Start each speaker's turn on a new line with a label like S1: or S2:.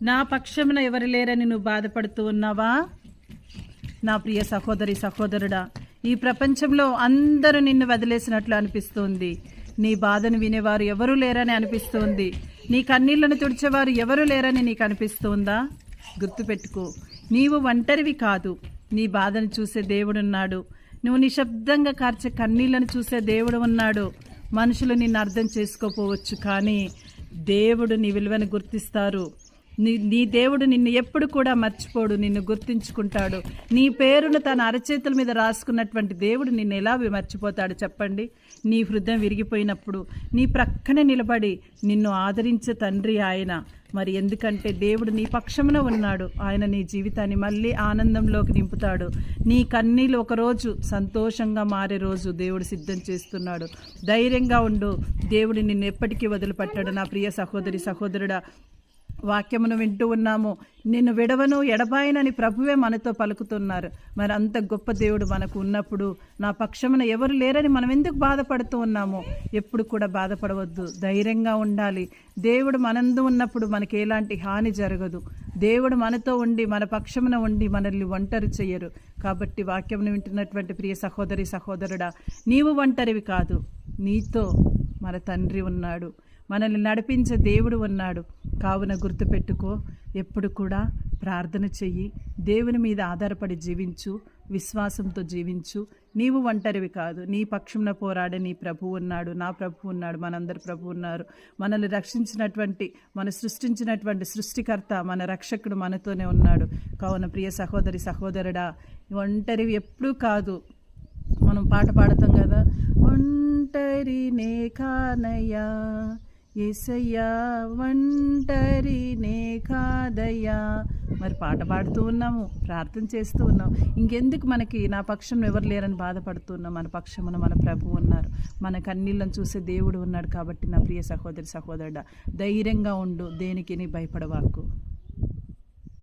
S1: నా పక్షమున ఎవరు లేరని నువ్వు బాధపడుతూ ఉన్నావా? నా ప్రియ సహోదరి సహోదరుడా, ఈ ప్రపంచంలో అందరూ నిన్ను వదిలేసినట్లు అనిపిస్తుంది. నీ బాధను వినేవారు ఎవరూ లేరని అనిపిస్తుంది. నీ కన్నీళ్లను తుడిచేవారు ఎవరూ లేరని నీకు అనిపిస్తుందా? గుర్తుపెట్టుకో, నీవు ఒంటరివి కాదు. నీ బాధను చూసే దేవుడున్నాడు. నువ్వు నిశ్శబ్దంగా కార్చే కన్నీళ్లను చూసే దేవుడు ఉన్నాడు. మనుషులు నిన్ను అర్థం చేసుకోపోవచ్చు, కానీ దేవుడు నీ విలువను గుర్తిస్తారు. నీ దేవుడు నిన్ను ఎప్పుడు కూడా మర్చిపోడు, నిన్ను గుర్తించుకుంటాడు. నీ పేరును తన అరచేతుల మీద రాసుకున్నటువంటి దేవుడు నిన్ను ఎలా మర్చిపోతాడు చెప్పండి? నీ హృదయం విరిగిపోయినప్పుడు నీ ప్రక్కనే నిలబడి నిన్ను ఆదరించే తండ్రి ఆయన. మరి ఎందుకంటే దేవుడు నీ పక్షమున ఉన్నాడు. ఆయన నీ జీవితాన్ని మళ్ళీ ఆనందంలోకి నింపుతాడు. నీ కన్నీళ్ళు ఒకరోజు సంతోషంగా మారే రోజు దేవుడు సిద్ధం చేస్తున్నాడు. ధైర్యంగా ఉండు, దేవుడు నిన్ను ఎప్పటికీ వదిలిపెట్టాడు. నా ప్రియ సహోదరి సహోదరుడా, వాక్యమును వింటూ ఉన్నాము. నిన్ను విడవను ఎడబాయనని ప్రభువే మనతో పలుకుతున్నారు. మరి అంత గొప్ప దేవుడు మనకు ఉన్నప్పుడు నా పక్షమున ఎవరు లేరని మనం ఎందుకు బాధపడుతూ ఉన్నాము? ఎప్పుడు కూడా బాధపడవద్దు, ధైర్యంగా ఉండాలి. దేవుడు మనందు ఉన్నప్పుడు మనకి ఎలాంటి హాని జరగదు. దేవుడు మనతో ఉండి మన పక్షమున ఉండి మనల్ని ఒంటరి చెయ్యరు. కాబట్టి వాక్యమును వింటున్నటువంటి ప్రియ సహోదరి సహోదరుడా, నీవు ఒంటరివి కాదు. నీతో మన తండ్రి ఉన్నాడు, మనల్ని నడిపించే దేవుడు ఉన్నాడు. కావున గుర్తుపెట్టుకో, ఎప్పుడు కూడా ప్రార్థన చెయ్యి, దేవుని మీద ఆధారపడి జీవించు, విశ్వాసంతో జీవించు. నీవు ఒంటరివి కాదు. నీ పక్షంన పోరాడే నీ ప్రభు ఉన్నాడు, నా ప్రభు ఉన్నాడు, మనందరి ప్రభు ఉన్నారు. మనల్ని రక్షించినటువంటి, మన సృష్టించినటువంటి సృష్టికర్త, మన రక్షకుడు మనతోనే ఉన్నాడు. కావున ప్రియ సహోదరి సహోదరుడా, ఒంటరివి ఎప్పుడూ కాదు. మనం పాట పాడతాం కదా, ఒంటరినే కానయ్యా యేసయ్యా, ఒంటరినే కాదయ్యా. మరి పాట పాడుతూ ఉన్నాము, ప్రార్థన చేస్తూ ఉన్నాం. ఇంకెందుకు మనకి నా పక్షం ఎవరు లేరని బాధపడుతున్నాం? మన పక్షమున మన ప్రభు ఉన్నారు, మన కన్నీళ్ళను చూసే దేవుడు ఉన్నాడు. కాబట్టి నా ప్రియ సహోదరి సహోదరుడా, ధైర్యంగా ఉండు, దేనికి నీ భయపడవాకు.